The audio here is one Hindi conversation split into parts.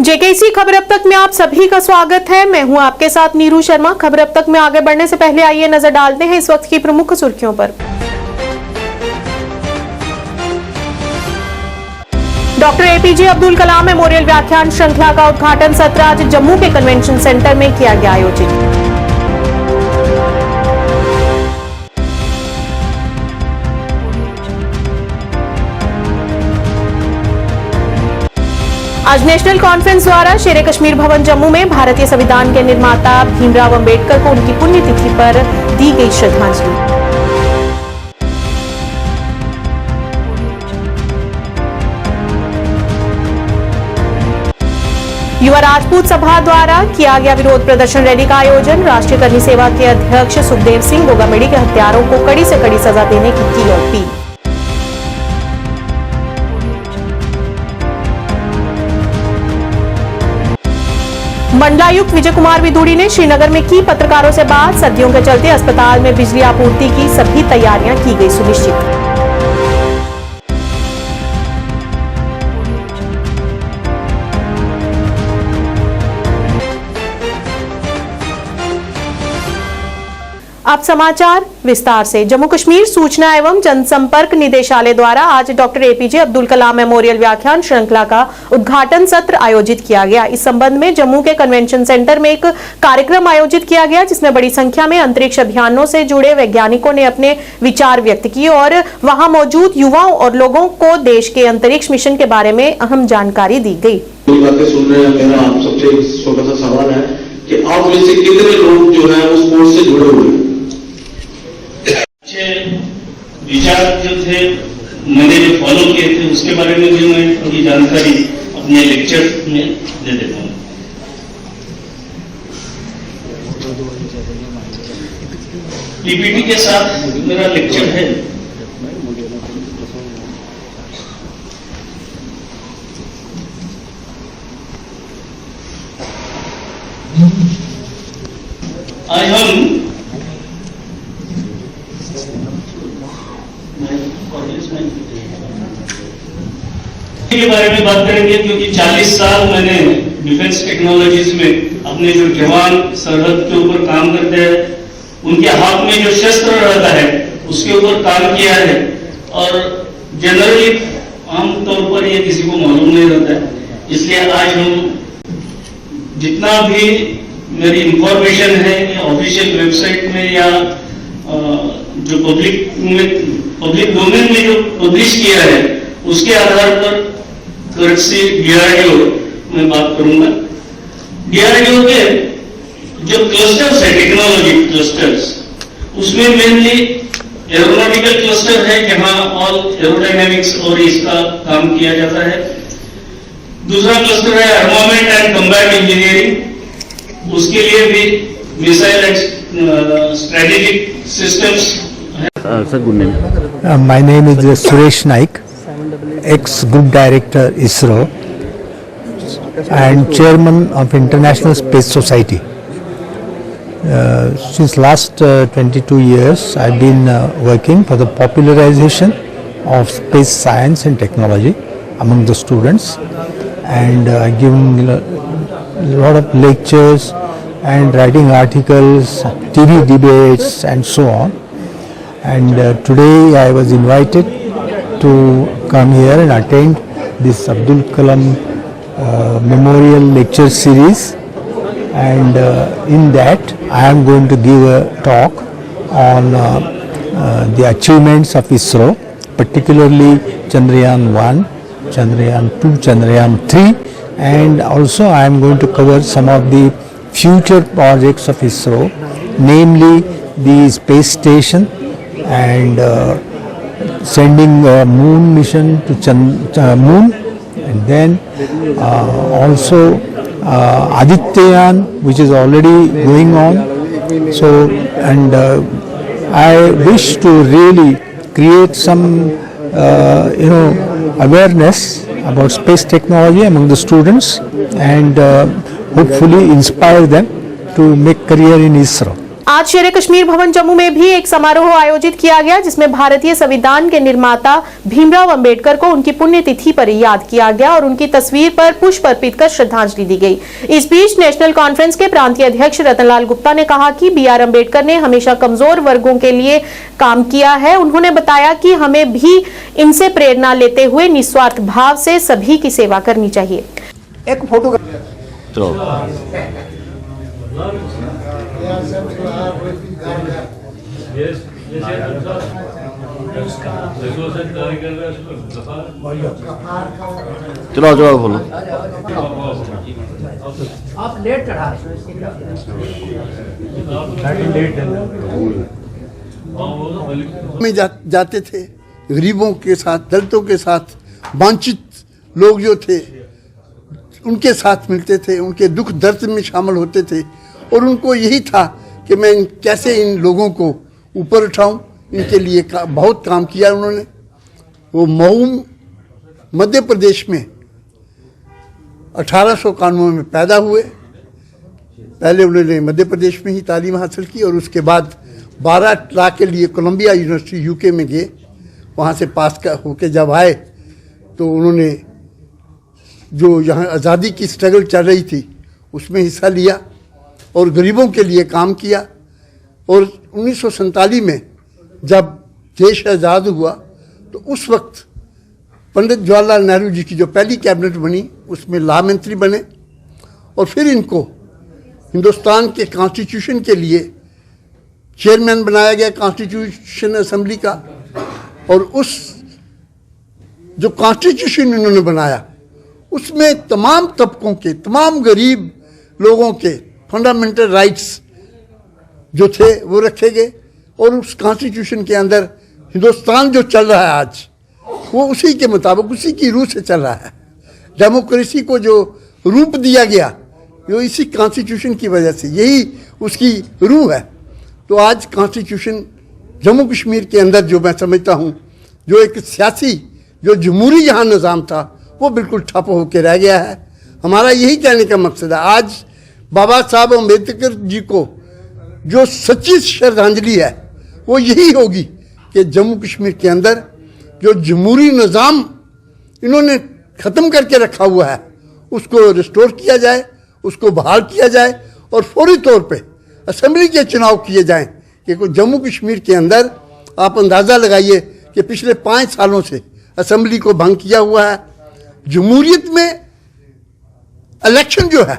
जेकेसी खबर अब तक में आप सभी का स्वागत है। मैं हूं आपके साथ नीरू शर्मा। खबर अब तक में आगे बढ़ने से पहले आइए नजर डालते हैं इस वक्त की प्रमुख सुर्खियों पर। Doctor APJ Abdul Kalam memorial व्याख्यान श्रृंखला का उद्घाटन सत्र आज जम्मू के कन्वेंशन सेंटर में किया गया आयोजित। आज नेशनल कॉन्फ्रेंस द्वारा शेरे कश्मीर भवन जम्मू में भारतीय संविधान के निर्माता भीमराव अंबेडकर को उनकी पुण्यतिथि पर दी गई श्रद्धांजलि। युवा राजपूत सभा द्वारा किया गया विरोध प्रदर्शन रैली का आयोजन। राष्ट्रीय करनी सेवा के अध्यक्ष सुखदेव सिंह गोगामेडी के हत्यारों को कड़ी से कड़ी सजा देने की अपील। मंडलायुक्त विजय कुमार विदुड़ी ने श्रीनगर में की पत्रकारों से बात। सर्दियों के चलते अस्पताल में बिजली आपूर्ति की सभी तैयारियां की गई सुनिश्चित। अब समाचार विस्तार से। जम्मू कश्मीर सूचना एवं जनसंपर्क निदेशालय द्वारा आज doctor APJ Abdul Kalam memorial व्याख्यान श्रृंखला का उद्घाटन सत्र आयोजित किया गया। इस संबंध में जम्मू के कन्वेंशन सेंटर में एक कार्यक्रम आयोजित किया गया, जिसमें बड़ी संख्या में अंतरिक्ष अभियानों से जुड़े वैज्ञानिकों ने अपने विचार व्यक्त किए और वहां मौजूद युवाओं और लोगों को देश के अंतरिक्ष मिशन के बारे में अहम जानकारी दी गई। बातें सुन रहे हैं, मेरा आप सबसे छोटा सा सवाल है कि आप में से कितने लोग जो है उस कोर्स से जुड़े हुए हैं? अच्छे विचार जो थे मैंने जो फॉलो किए थे उसके बारे में भी मैं थोड़ी जानकारी अपने लेक्चर में दे देता हूँ। पीपीटी के साथ मेरा लेक्चर है। आज हम के बारे में बात करेंगे, क्योंकि 40 साल मैंने डिफेंस टेक्नोलॉजीज में अपने जो जवान सरहद के ऊपर काम करते हैं उनके हाथ में जो शस्त्र रहता है उसके ऊपर काम किया है, और जनरली आमतौर पर ये किसी को मालूम नहीं रहता है। इसलिए आज हम जितना भी मेरी इंफॉर्मेशन है ऑफिशियल वेबसाइट में या जो पब्लिक डोमेन में जो पब्लिश किया है उसके आधार पर कर्टसी डीआरडीओ में बात करूंगा। डीआरडीओ के जो क्लस्टर्स है, टेक्नोलॉजी क्लस्टर्स, उसमें मेनली एरोनॉटिकल क्लस्टर है जहां ऑल एरोडायनेमिक्स और इसका काम किया जाता है। दूसरा क्लस्टर है आर्मामेंट एंड कंबैट इंजीनियरिंग, उसके लिए भी missile and strategic systems. My name is Suresh Naik, ex-Group Director ISRO and Chairman of International Space Society. Since last 22 years, I've been working for the popularization of space science and technology among the students, and giving a lot of lectures and writing articles, TV debates and so on. And today I was invited to come here and attend this Abdul Kalam Memorial Lecture Series, and in that I am going to give a talk on the achievements of ISRO, particularly Chandrayaan 1, Chandrayaan 2, Chandrayaan 3, and also I am going to cover some of the future projects of ISRO, namely the space station and sending a moon mission to moon, and then also Adityayaan, which is already going on. So, and I wish to really create some awareness about space technology among the students, and hopefully inspire them to make career in ISRO. आज शेर कश्मीर भवन जम्मू में भी एक समारोह आयोजित किया गया, जिसमें भारतीय संविधान के निर्माता भीमराव अंबेडकर को उनकी पुण्यतिथि पर याद किया गया और उनकी तस्वीर पर पुष्प अर्पित कर श्रद्धांजलि दी गई। इस बीच नेशनल कॉन्फ्रेंस के प्रांतीय अध्यक्ष रतनलाल गुप्ता ने कहा कि बी आर अम्बेडकर ने हमेशा कमजोर वर्गों के लिए काम किया है। उन्होंने बताया कि हमें भी इनसे प्रेरणा लेते हुए निस्वार्थ भाव से सभी की सेवा करनी चाहिए। एक फोटो चलो बोलो। आप लेट चढ़ा में जाते थे, गरीबों के साथ, दलितों के साथ, वंचित लोग जो थे उनके साथ मिलते थे, उनके दुख दर्द में शामिल होते थे और उनको यही था कि मैं कैसे इन लोगों को ऊपर उठाऊं। इनके लिए बहुत काम किया उन्होंने। वो मऊ मध्य प्रदेश में 1891 में पैदा हुए। पहले उन्होंने मध्य प्रदेश में ही तालीम हासिल की और उसके बाद 12 लाख के लिए कोलंबिया यूनिवर्सिटी यूके में गए। वहाँ से पास होके जब आए तो उन्होंने जो यहाँ आज़ादी की स्ट्रगल चल रही थी उसमें हिस्सा लिया और गरीबों के लिए काम किया। और 1947 में जब देश आज़ाद हुआ तो उस वक्त पंडित जवाहरलाल नेहरू जी की जो पहली कैबिनेट बनी उसमें लॉ मंत्री बने और फिर इनको हिंदुस्तान के कॉन्स्टिट्यूशन के लिए चेयरमैन बनाया गया कॉन्स्टिट्यूशन असेंबली का। और उस जो कॉन्स्टिट्यूशन इन्होंने बनाया उसमें तमाम तबकों के, तमाम गरीब लोगों के फंडामेंटल राइट्स जो थे वो रखे गए। और उस कॉन्स्टिट्यूशन के अंदर हिंदुस्तान जो चल रहा है आज वो उसी के मुताबिक, उसी की रूह से चल रहा है। डेमोक्रेसी को जो रूप दिया गया वो इसी कॉन्स्टिट्यूशन की वजह से, यही उसकी रूह है। तो आज कॉन्स्टिट्यूशन जम्मू कश्मीर के अंदर जो मैं समझता हूँ जो एक सियासी जो जमहूरी यहाँ निज़ाम था वो बिल्कुल ठप होकर रह गया है। हमारा यही कहने का मकसद है आज बाबा साहब अम्बेडकर जी को जो सच्ची श्रद्धांजलि है वो यही होगी कि जम्मू कश्मीर के अंदर जो जमहूरी निज़ाम इन्होंने ख़त्म करके रखा हुआ है उसको रिस्टोर किया जाए, उसको बहाल किया जाए और फौरी तौर पे असेंबली के चुनाव किए जाएं। कि जम्मू कश्मीर के अंदर आप अंदाज़ा लगाइए कि पिछले 5 सालों से असेंबली को भंग किया हुआ है। जमहूरियत में इलेक्शन जो है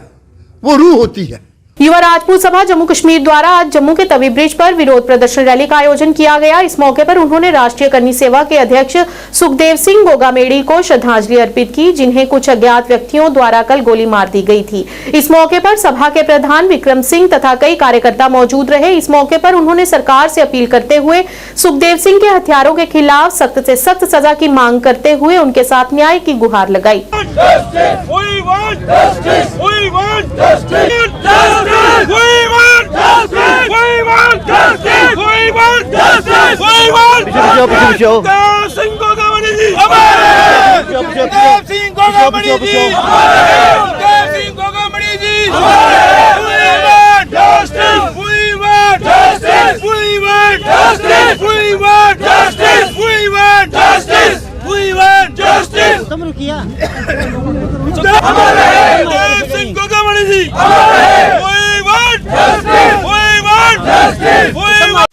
वो रूह होती है। युवा राजपूत सभा जम्मू कश्मीर द्वारा आज जम्मू के तवी ब्रिज पर विरोध प्रदर्शन रैली का आयोजन किया गया। इस मौके पर उन्होंने राष्ट्रीय करनी सेवा के अध्यक्ष सुखदेव सिंह गोगामेड़ी को श्रद्धांजलि अर्पित की, जिन्हें कुछ अज्ञात व्यक्तियों द्वारा कल गोली मार दी गई थी। इस मौके पर सभा के प्रधान विक्रम सिंह तथा कई कार्यकर्ता मौजूद रहे। इस मौके पर उन्होंने सरकार से अपील करते हुए सुखदेव सिंह के हथियारों के खिलाफ सख्त से सख्त सजा की मांग करते हुए उनके साथ न्याय की गुहार लगाई।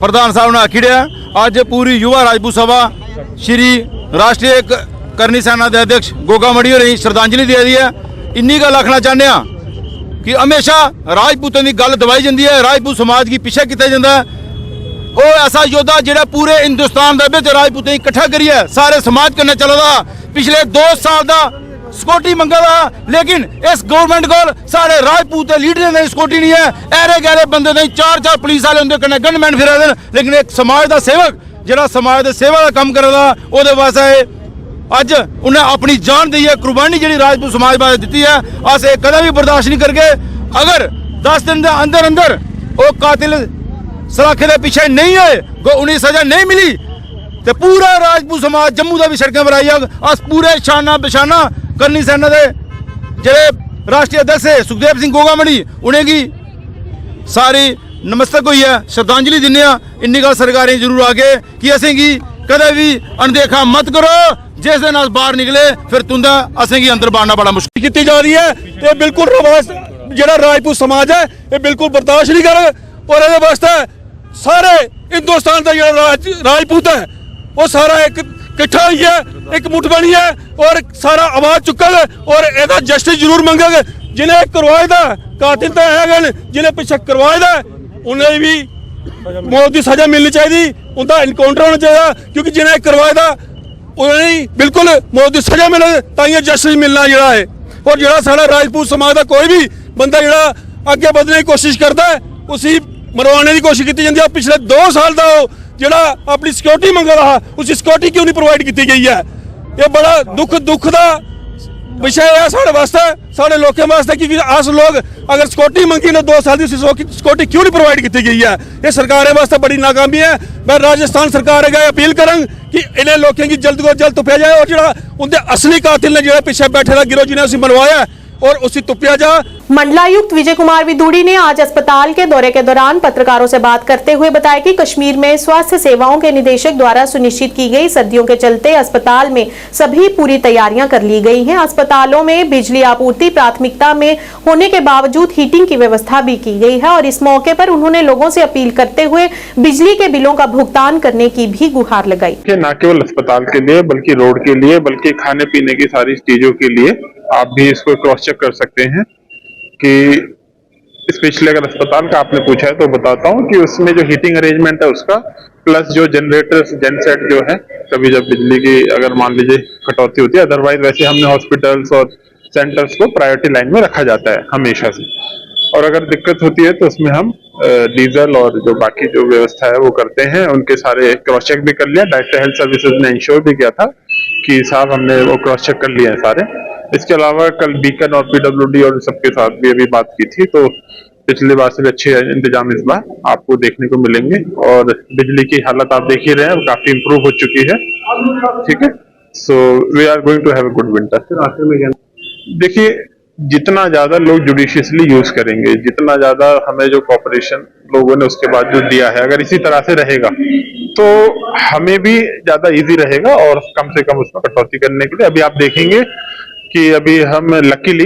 प्रधान साहब ने आखिड़ आज पूरी युवा राजपूत सभा श्री राष्ट्रीय करनी सेना के अध्यक्ष गोगामड़ी होरें श्रद्धांजलि दे दी है। इन्नी गल आखना चाहते हैं कि हमेशा राजपूतों की गल दबाई जाती है, राजपूत समाज की पीछे किया जाता है। वो ऐसा योद्धा जो पूरे हिंदुस्तान के राजपूतों इकट्ठा करिए सारे समाज कन्नै चलदा। पिछले 2 साल का सिक्योरिटी मंगा था, लेकिन इस गवर्नमेंट को सारे राजपूत लीडर की सिक्योरिटी नहीं है। ऐरे गहरे बंदे नहीं, 4 पुलिस वाले उनके कन्नै गनमैन फिरा दे, लेकिन एक समाज का सेवक जो समाज के सेवा का काम करदा उहदे वास्ते अज उन्हें अपनी जान दी है, कुर्बानी जी राजपूत समाज वास्ते दी है। अस कदम भी बर्दाश्त नहीं करके। अगर 10 दिन के अंदर अंदर वो कातिल सलाखे के पीछे नहीं होए, उन्हें सजा नहीं मिली तो पूरा राजपूत समाज जम्मू का भी सड़कों पर आई जाग। अस पूरे शाना बशाना करनी सेना के जेडे राष्ट्रीय अध्यक्ष सुखदेव सिंह गोगामड़ी उन्हेंगी सारी नमस्तक हुई है, श्रद्धांजलि दिने इन्नी गल सरकारें जरूर आगे कि असेंगी कदे भी अनदेखा मत करो। जिस दिन अस बाहर निकले फिर तुंदा असेंगी अंदर बाड़ना बड़ा मुश्किल की जा रही है। तो बिल्कुल रवाज जो राजपूत समाज है ये बिल्कुल बर्दाश्त नहीं कर, और ये वास्ते सारे हिंदुस्तान का जो राजपूत है वो सारा एक इकट्ठा हुई है, एक मुठ बनी है और सारा आवाज चुकल और एदा जस्टिस जरूर मंगेगा। जिन्हें करवाए दा कातिल तो है, जिन्हें पीछे करवाए दा उन्हें भी मौत की सजा मिलनी चाहिए, उनका इनकाउंटर होना चाहिए, क्योंकि जिन्हें करवाए दा उन्हें बिल्कुल मौत की सजा मिले ताइए जस्टिस मिलना जरा है। और जरा सारा राजपूत समाज का कोई भी बंदा जरा अगे बढ़ने की कोशिश करता है उसी मरवाने की कोशिश की जाती है। पिछले 2 साल का जरा अपनी सिक्योरिटी मंग रहा उसी सिक्योरिटी क्यों नहीं प्रोवाइड की गई है। ये बड़ा दुख का विषय है साढ़े वास्ते, साढ़े लोगों वास्ते, क्योंकि अस लोग अगर सिक्योरिटी मंगी ने 2 साल की सिक्योरिटी क्यों नहीं प्रोवाइड की गई है। ये सरकार वास्ते बड़ी नाकामी है। मैं राजस्थान सरकार अगर अपील करंग कि इन्हें लोगों की जल्द को जल्द तुप्या जाए और जो उनके असली कातिल ने जो पीछे बैठे था गिरोह जिन्हें उसी मनवाया और उसी तुप्या जा। मंडलायुक्त विजय कुमार विदुड़ी ने आज अस्पताल के दौरे के दौरान पत्रकारों से बात करते हुए बताया कि कश्मीर में स्वास्थ्य सेवाओं के निदेशक द्वारा सुनिश्चित की गई सर्दियों के चलते अस्पताल में सभी पूरी तैयारियां कर ली गई हैं। अस्पतालों में बिजली आपूर्ति प्राथमिकता में होने के बावजूद हीटिंग की व्यवस्था भी की गई है और इस मौके पर उन्होंने लोगों से अपील करते हुए बिजली के बिलों का भुगतान करने की भी गुहार लगाई। न केवल अस्पताल के लिए बल्कि रोड के लिए बल्कि खाने पीने की सारी चीजों के लिए आप भी इसको क्रॉस चेक कर सकते हैं कि स्पेशली अगर अस्पताल का आपने पूछा है तो बताता हूं कि उसमें जो हीटिंग अरेंजमेंट है उसका प्लस जो जनरेटर्स जेनसेट जो है कभी जब बिजली की अगर मान लीजिए कटौती होती है, अदरवाइज वैसे हमने हॉस्पिटल्स और सेंटर्स को प्रायोरिटी लाइन में रखा जाता है हमेशा से। और अगर दिक्कत होती है तो उसमें हम डीजल और जो बाकी जो व्यवस्था है वो करते हैं। उनके सारे क्रॉस चेक भी कर लिया, डायरेक्टर हेल्थ सर्विसेज ने इंश्योर भी किया था कि साहब हमने वो क्रॉस चेक कर लिया है सारे। इसके अलावा कल बीकन और पीडब्ल्यूडी और सबके साथ भी अभी बात की थी, तो पिछले बार से भी अच्छे इंतजाम इस बार आपको देखने को मिलेंगे। और बिजली की हालत आप देख ही रहे हैं, काफी इंप्रूव हो चुकी है। ठीक है, so we are going to have a good winter. देखिए, जितना ज्यादा लोग जुडिशियसली यूज करेंगे, जितना ज्यादा हमें जो कॉपरेशन लोगों ने उसके बाद जो दिया है, अगर इसी तरह से रहेगा तो हमें भी ज्यादा इजी रहेगा और कम से कम उसमें कटौती करने के लिए। अभी आप देखेंगे कि अभी हम लकीली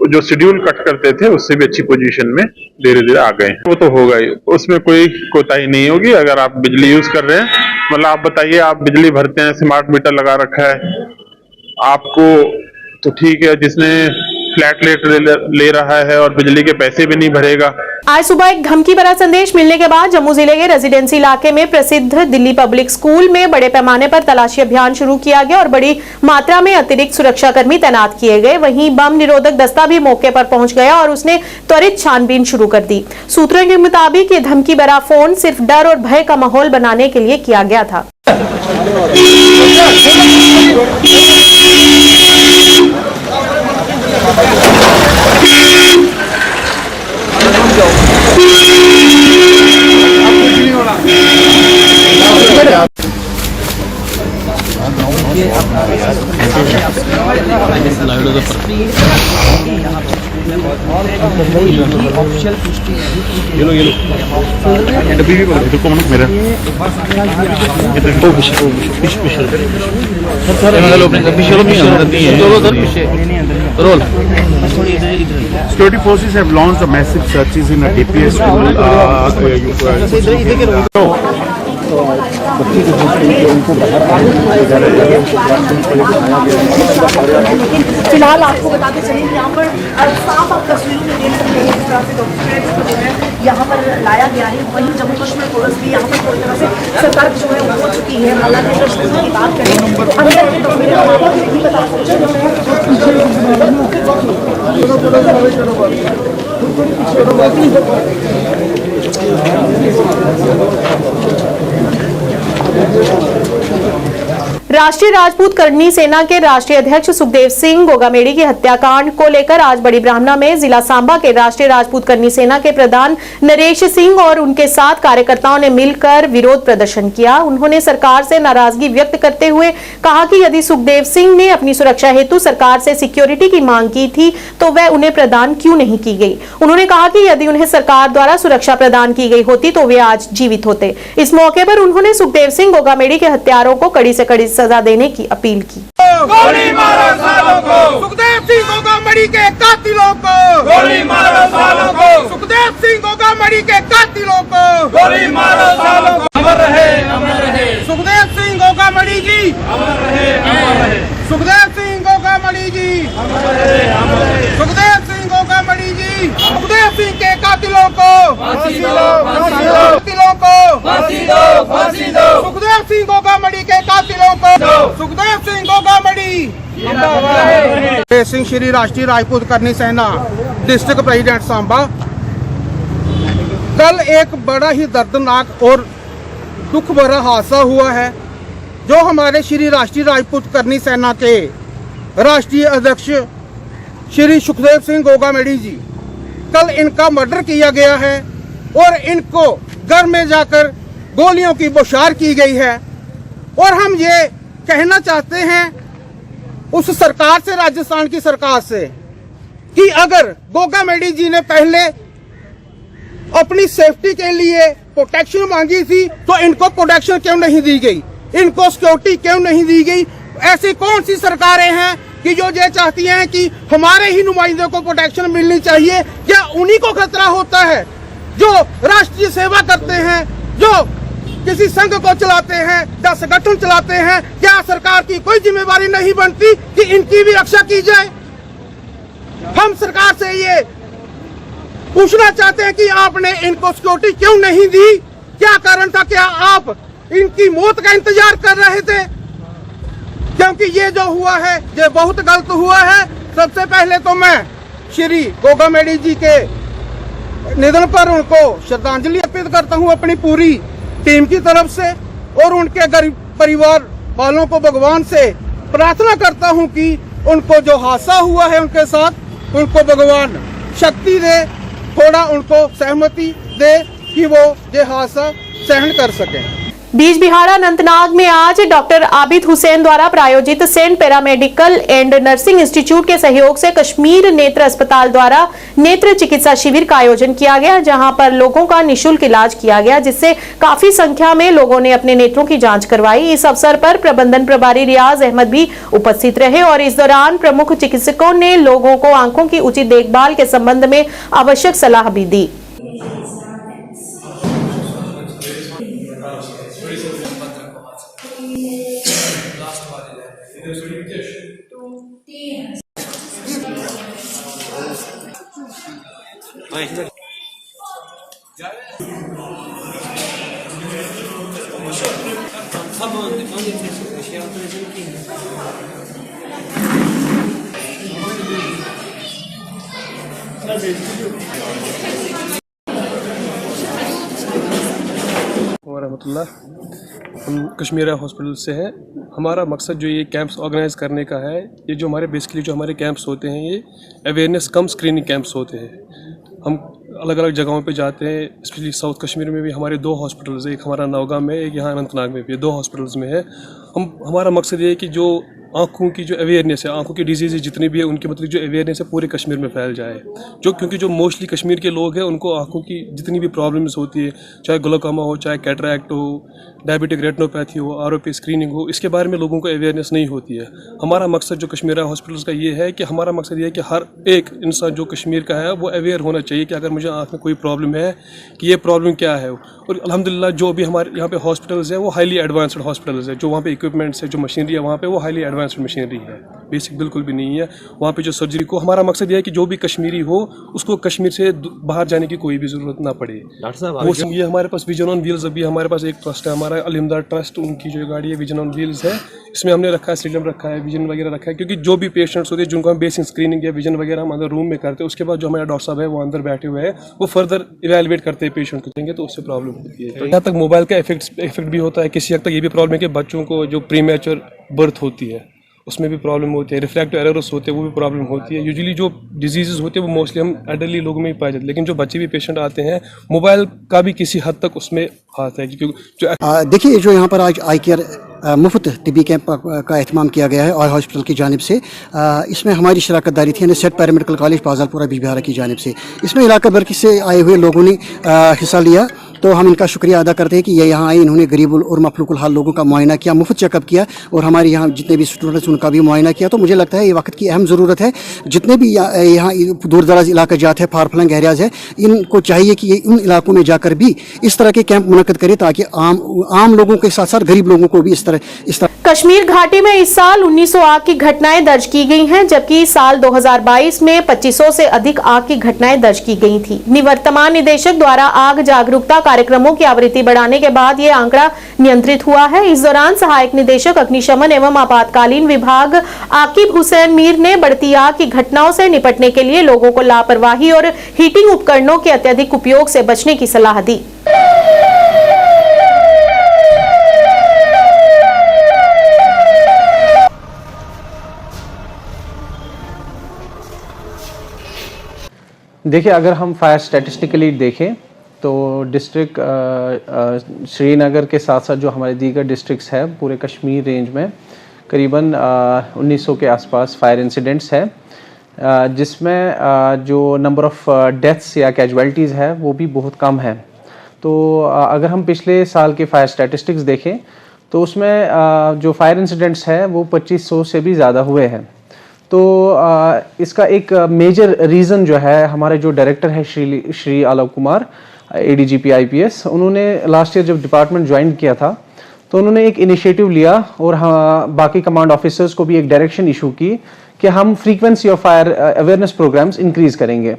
जो शेड्यूल कट करते थे उससे भी अच्छी पोजीशन में धीरे धीरे आ गए हैं। वो तो होगा ही, उसमें कोई कोताही नहीं होगी। अगर आप बिजली यूज कर रहे हैं, मतलब आप बताइए, आप बिजली भरते हैं, स्मार्ट मीटर लगा रखा है आपको, तो ठीक है। जिसने फ्लैट रेट ले रहा है और बिजली के पैसे भी नहीं भरेगा। आज सुबह एक धमकी भरा संदेश मिलने के बाद जम्मू जिले के रेजिडेंसी इलाके में प्रसिद्ध दिल्ली पब्लिक स्कूल में बड़े पैमाने पर तलाशी अभियान शुरू किया गया और बड़ी मात्रा में अतिरिक्त सुरक्षाकर्मी तैनात किए गए। वहीं बम निरोधक दस्ता भी मौके पर पहुंच गया और उसने त्वरित छानबीन शुरू कर दी। सूत्रों के मुताबिक ये धमकी भरा फोन सिर्फ डर और भय का माहौल बनाने के लिए किया गया था। Security forces have launched a massive searches in a DPS school. फिलहाल आपको बताते चलें यहाँ पर साफ आप तस्वीरों में देख सकते हैं किस तरह से डॉक्यूमेंट्स को जो है यहाँ पर लाया गया है। वहीं जम्मू कश्मीर पुलिस भी यहाँ पर पूरी तरह से सतर्क जो है हो चुकी है। हालांकि अगर स्कूल की बात करें तो अंदर की तस्वीरें आपको नहीं बता सकते। राष्ट्रीय राजपूत करनी सेना के राष्ट्रीय अध्यक्ष सुखदेव सिंह गोगामेड़ी की हत्याकांड को लेकर आज बड़ी ब्राह्मणा में जिला सांबा के राष्ट्रीय राजपूत करनी सेना के प्रधान नरेश सिंह और उनके साथ कार्यकर्ताओं ने मिलकर विरोध प्रदर्शन किया। उन्होंने सरकार से नाराजगी व्यक्त करते हुए कहा कि यदि सुखदेव सिंह ने अपनी सुरक्षा हेतु सरकार से सिक्योरिटी की मांग की थी तो वह उन्हें प्रदान क्यों नहीं की गई। उन्होंने कहा कि यदि उन्हें सरकार द्वारा सुरक्षा प्रदान की गई होती तो वे आज जीवित होते। इस मौके पर उन्होंने सुखदेव सिंह गोगामेड़ी के हत्यारों को कड़ी से कड़ी सजा देने की अपील की। गोली मारो सालों को, सुखदेव सिंह गोगामेड़ी के कातिलों को गोली मारो सालों को, सुखदेव सिंह गोगामेड़ी के कातिलों को गोली मारो सालों को। अमर रहे सुखदेव सिंह गोगामेड़ी जी, अमर रहे सुखदेव सिंह गोगामेड़ी जी, अमर रहे सुखदेव सिंह गोगामेड़ी जी। सुखदेव सिंह के कातिलों को फांसी दो, कातिलों को फांसी दो, फांसी दो। सुखदेव सिंह गोगामेड़ी के कातिलों को सुखदेव सिंह गोगामेड़ी जिंदाबाद। सिंह श्री राष्ट्रीय राजपूत करनी सेना डिस्ट्रिक्ट प्रेसिडेंट सांबा। कल एक बड़ा ही दर्दनाक और दुख भरा हादसा हुआ है जो हमारे श्री राष्ट्रीय राजपूत करनी सेना के राष्ट्रीय अध्यक्ष श्री सुखदेव सिंह गोगामेड़ी जी, कल इनका मर्डर किया गया है और इनको घर में जाकर गोलियों की बौछार की गई है। और हम ये कहना चाहते हैं उस सरकार से, राजस्थान की सरकार से, कि अगर गोगामेड़ी जी ने पहले अपनी सेफ्टी के लिए प्रोटेक्शन मांगी थी तो इनको प्रोटेक्शन क्यों नहीं दी गई, इनको सिक्योरिटी क्यों नहीं दी गई। ऐसी कौन सी सरकारें हैं कि जो ये चाहती हैं कि हमारे ही नुमाइंदों को प्रोटेक्शन मिलनी चाहिए। क्या उन्हीं को खतरा होता है जो राष्ट्रीय सेवा करते हैं, जो किसी संघ को चलाते हैं या संगठन चलाते हैं? क्या सरकार की कोई जिम्मेवारी नहीं बनती कि इनकी भी रक्षा की जाए? हम सरकार से ये पूछना चाहते हैं कि आपने इनको सिक्योरिटी क्यों नहीं दी? क्या कारण था? क्या आप इनकी मौत का इंतजार कर रहे थे? क्योंकि ये जो हुआ है ये बहुत गलत हुआ है। सबसे पहले तो मैं श्री गोगामेड़ी जी के निधन पर उनको श्रद्धांजलि अर्पित करता हूं अपनी पूरी टीम की तरफ से, और उनके गरीब परिवार वालों को भगवान से प्रार्थना करता हूं कि उनको जो हादसा हुआ है उनके साथ, उनको भगवान शक्ति दे, थोड़ा उनको सहमति दे कि वो ये हादसा सहन कर सकें। बीज बिहाड़ा अनंतनाग में आज डॉक्टर आबिद हुसैन द्वारा प्रायोजित Saint Paramedical and Nursing Institute के सहयोग से कश्मीर नेत्र अस्पताल द्वारा नेत्र चिकित्सा शिविर का आयोजन किया गया, जहां पर लोगों का निःशुल्क इलाज किया गया, जिससे काफी संख्या में लोगों ने अपने नेत्रों की जांच करवाई। इस अवसर पर प्रबंधन प्रभारी रियाज अहमद भी उपस्थित रहे और इस दौरान प्रमुख चिकित्सकों ने लोगों को आंखों की उचित देखभाल के संबंध में आवश्यक सलाह भी दी। रहमतुल्लाह, हम कश्मीर हॉस्पिटल से हैं। हमारा मकसद जो ये कैंप्स ऑर्गेनाइज करने का है, ये जो हमारे बेसिकली जो हमारे कैंप्स होते हैं ये अवेयरनेस कम स्क्रीनिंग कैंप्स होते हैं। हम अलग अलग जगहों पे जाते हैं, स्पेशली साउथ कश्मीर में भी हमारे 2 हॉस्पिटल्स हैं, एक हमारा नौगाम में, एक यहाँ अनंतनाग में भी, 2 हॉस्पिटल्स में है। हमारा मकसद ये है कि जो आँखों की जो अवेयरनेस है, आँखों की डिजीज़ जितनी भी है उनकी मतलब जो अवेयरनेस है पूरे कश्मीर में फैल जाए। क्योंकि जो मोस्टली कश्मीर के लोग हैं उनको आँखों की जितनी भी प्रॉब्लम्स होती है, चाहे ग्लोकोमा हो, चाहे कैटरैक्ट हो, डायबिटिक रेटिनोपैथी हो, आरओपी स्क्रीनिंग हो, इसके बारे में लोगों को अवेयरनेस नहीं होती है। हमारा मकसद जो कश्मीर हॉस्पिटल्स का ये है कि हमारा मकसद ये है कि हर एक इंसान जो कश्मीर का है वो अवेयर होना चाहिए कि अगर मुझे आँख में कोई प्रॉब्लम है कि ये प्रॉब्लम क्या है। और अल्हम्दुलिल्लाह जो भी हमारे यहाँ पे हॉस्पिटल्स है वो हाईली एडवांस्ड हॉस्पिटल्स है, जो वहाँ पे इक्विपमेंट्स है, जो मशीनरी है वहाँ पे वो हाईली एडवांस्ड मशीनरी है, बेसिक बिल्कुल भी नहीं है वहाँ पे जो सर्जरी को। हमारा मकसद ये है कि जो भी कश्मीरी हो उसको कश्मीर से बाहर जाने की कोई भी ज़रूरत ना पड़े। डॉक्टर साहब ये हमारे पास विजन ऑन व्हील्स, अभी हमारे पास एक ट्रस्ट है हमारा अलिमदार ट्रस्ट, उनकी जो गाड़ी है विजन ऑन व्हील्स है, इसमें हमने रखा है सीलम रखा है, विजन वगैरह रखा है। क्योंकि जो भी पेशेंट्स होते हैं जिनको हम बेसिक स्क्रीनिंग या विजन वगैरह हम अंदर रूम में करते हैं, उसके बाद जो हमारा डॉक्टर साहब है वो अंदर बैठे हुए हैं, वो फर्दर इवेलुएट करते हैं पेशेंट को, देंगे तो उससे प्रॉब्लम होती है। तो यहाँ तक मोबाइल का इफेक्ट भी होता है। किसी हद तक ये भी प्रॉब्लम है कि बच्चों को जो प्री मैच्योर बर्थ होती है उसमें भी प्रॉब्लम होती है, रिफ्रैक्टिव एरर्स होते हैं वो भी प्रॉब्लम होती है। यूजुअली जो डिजीज़ होते हैं वो मोस्टली हम एल्डरली लोगों में ही पाए जाते हैं, लेकिन जो बच्चे भी पेशेंट आते हैं मोबाइल का भी किसी हद तक उसमें हाथ है। क्योंकि जो देखिए जो यहाँ पर आज आई केयर मुफ्त तिबी कैंप का एहतमाम किया गया है और हॉस्पिटल की जानिब से, इसमें हमारी शराकत दारी थी सेट पैरामेडिकल कॉलेज बाज़ालपुरा बिजबिहारा की जानिब से। इसमें इलाका भर से आए हुए लोगों ने हिस्सा लिया, तो हम इनका शुक्रिया अदा करते हैं कि ये यहाँ आए, इन्होंने गरीब और मफलूकुल हाल लोगों का मुआयना किया, मुफ्त चेकअप किया और हमारे यहाँ जितने भी स्टूडेंट्स उनका भी मुआयना किया। तो मुझे लगता है ये वक्त की अहम ज़रूरत है। जितने भी यहाँ दूर दराज इलाका जाते हैं, फार फ्लंग एरियाज़ है, इनको चाहिए कि ये उन इलाकों में जाकर भी इस तरह के कैंप मुनक़्क़द करें ताकि आम लोगों के साथ साथ गरीब लोगों को भी इस तरह कश्मीर घाटी में इस साल 1900 आग की घटनाएं दर्ज की गई हैं, जबकि साल 2022 में 2500 से अधिक आग की घटनाएं दर्ज की गई थी। निवर्तमान निदेशक द्वारा आग जागरूकता कार्यक्रमों की आवृत्ति बढ़ाने के बाद ये आंकड़ा नियंत्रित हुआ है। इस दौरान सहायक निदेशक अग्निशमन एवं आपातकालीन विभाग आकिब हुसैन मीर ने बढ़ती आग की घटनाओं से निपटने के लिए लोगों को लापरवाही और हीटिंग उपकरणों के अत्यधिक उपयोग से बचने की सलाह दी। देखिए, अगर हम फायर स्टैटिस्टिकली देखें तो डिस्ट्रिक्ट श्रीनगर के साथ साथ जो हमारे दीगर डिस्ट्रिक्ट्स हैं पूरे कश्मीर रेंज में करीबन 1900 के आसपास फायर इंसिडेंट्स है, जिसमें जो नंबर ऑफ़ डेथ्स या कैजुअल्टीज़ है वो भी बहुत कम है। तो अगर हम पिछले साल के फायर स्टैटिस्टिक्स देखें तो उसमें जो फायर इंसिडेंट्स है वो 2500 से भी ज़्यादा हुए हैं। तो इसका एक मेजर रीज़न जो है, हमारे जो डायरेक्टर है श्री आलोक कुमार ADGP IPS, उन्होंने लास्ट ईयर जब डिपार्टमेंट ज्वाइन किया था तो उन्होंने एक इनिशिएटिव लिया और बाकी कमांड ऑफिसर्स को भी एक डायरेक्शन इशू की कि हम frequency of fire awareness programmes increase करेंगे।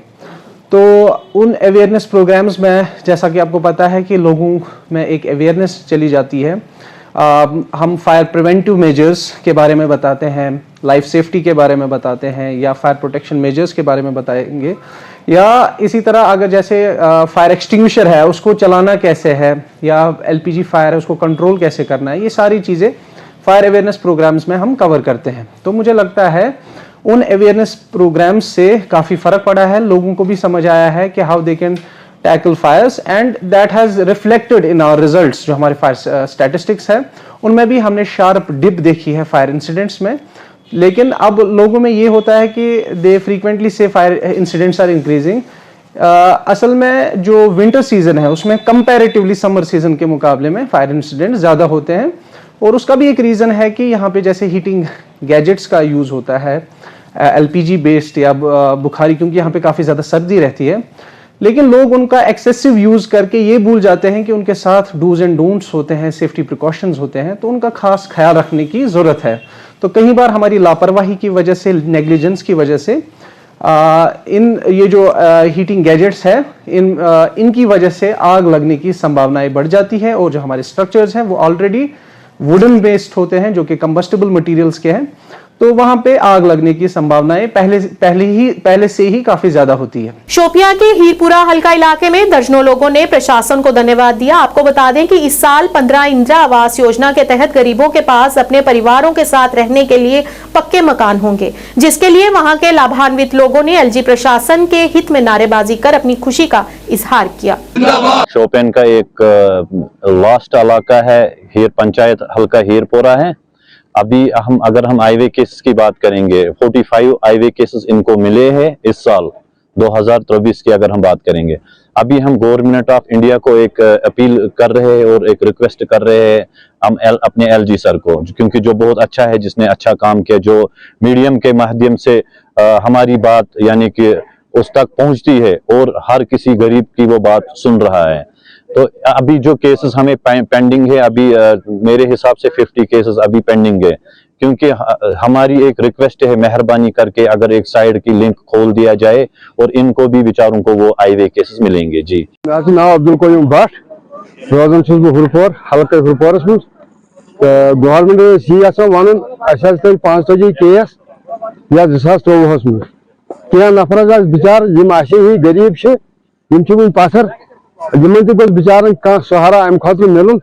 तो उन अवेयरनेस प्रोग्राम्स में जैसा कि आपको पता है कि लोगों में एक अवेयरनेस चली जाती है, हम फायर प्रिवेंटिव मेजर्स के बारे में बताते हैं, लाइफ सेफ्टी के बारे में बताते हैं या फायर प्रोटेक्शन मेजर्स के बारे में बताएंगे, या इसी तरह अगर जैसे फायर एक्सटिंग्विशर है उसको चलाना कैसे है या LPG फायर है उसको कंट्रोल कैसे करना है, ये सारी चीज़ें फायर अवेयरनेस प्रोग्राम्स में हम कवर करते हैं। तो मुझे लगता है उन अवेयरनेस प्रोग्राम्स से काफ़ी फ़र्क पड़ा है, लोगों को भी समझ आया है कि how they can tackle fires and that has reflected in our results. जो हमारे फायर स्टैटिस्टिक्स है उनमें भी हमने शार्प डिप देखी है फायर इंसिडेंट्स में, लेकिन अब लोगों में ये होता है कि दे फ्रीक्वेंटली से फायर इंसिडेंट्स आर इंक्रीजिंग। असल में जो विंटर सीजन है उसमें कंपैरेटिवली समर सीजन के मुकाबले में फायर इंसिडेंट्स ज़्यादा होते हैं, और उसका भी एक रीज़न है कि यहाँ पे जैसे हीटिंग गैजेट्स का यूज़ होता है LPG बेस्ड या बुखारी, क्योंकि यहाँ पे काफ़ी ज़्यादा सर्दी रहती है, लेकिन लोग उनका एक्सेसिव यूज़ करके ये भूल जाते हैं कि उनके साथ डूज एंड डोंट्स होते हैं, सेफ्टी प्रिकॉशंस होते हैं, तो उनका खास ख्याल रखने की ज़रूरत है। तो कई बार हमारी लापरवाही की वजह से, नेग्लिजेंस की वजह से ये जो हीटिंग गैजेट्स है इनकी वजह से आग लगने की संभावनाएं बढ़ जाती है, और जो हमारे स्ट्रक्चर्स हैं वो ऑलरेडी वुडन बेस्ड होते हैं जो कि कंबस्टेबल मटेरियल्स के हैं, तो वहां पे आग लगने की संभावनाएं पहले से ही काफी ज्यादा होती है। शोपियां के हीरपुरा हल्का इलाके में दर्जनों लोगों ने प्रशासन को धन्यवाद दिया। आपको बता दें कि इस साल 15 इंदिरा आवास योजना के तहत गरीबों के पास अपने परिवारों के साथ रहने के लिए पक्के मकान होंगे, जिसके लिए वहां के लाभान्वित लोगों ने LG प्रशासन के हित में नारेबाजी कर अपनी खुशी का इजहार किया। शोपियां का एक लास्ट इलाका है, हीर पंचायत हल्का हीरपुरा है। अभी अगर हम हाईवे केसेस की बात करेंगे, 45 हाईवे केसेस इनको मिले हैं इस साल 2023 की अगर हम बात करेंगे। अभी हम गवर्नमेंट ऑफ इंडिया को एक अपील कर रहे हैं और एक रिक्वेस्ट कर रहे हैं हम अपने LG सर को, क्योंकि जो बहुत अच्छा है, जिसने अच्छा काम किया, जो मीडियम के माध्यम से हमारी बात यानी कि उस तक पहुंचती है और हर किसी गरीब की वो बात सुन रहा है। तो अभी जो केसेस हमें पेंडिंग है, अभी मेरे हिसाब से 50 केसेस अभी पेंडिंग है, क्योंकि हमारी एक रिक्वेस्ट है, मेहरबानी करके अगर एक साइड की लिंक खोल दिया जाए और इनको भी बेचारों को वो हाईवे केसेस मिलेंगे। जी नाम अब्दुल कयूम भट्ट, रोजान हुरपोर हल्का हुरपोरस मज गवर्नमेंट वन 45 केस या 2024 मज क्या नफर बिचार ही गरीब वन पथर बिचारन कह सहारा अम खुद मिलन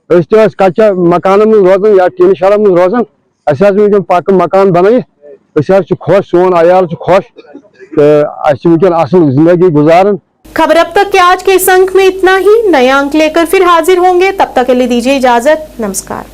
कच्चा मकान रोजान या टीन शल रोजान अस वुन पक मकान बन खुश सोन आयाल खुश तो वुन असल जिंदगी गुजारन। खबर अब तक के आज के इस अंक में इतना ही। नया अंक लेकर फिर हाजिर होंगे, तब तक के लिए दीजिए इजाजत। नमस्कार।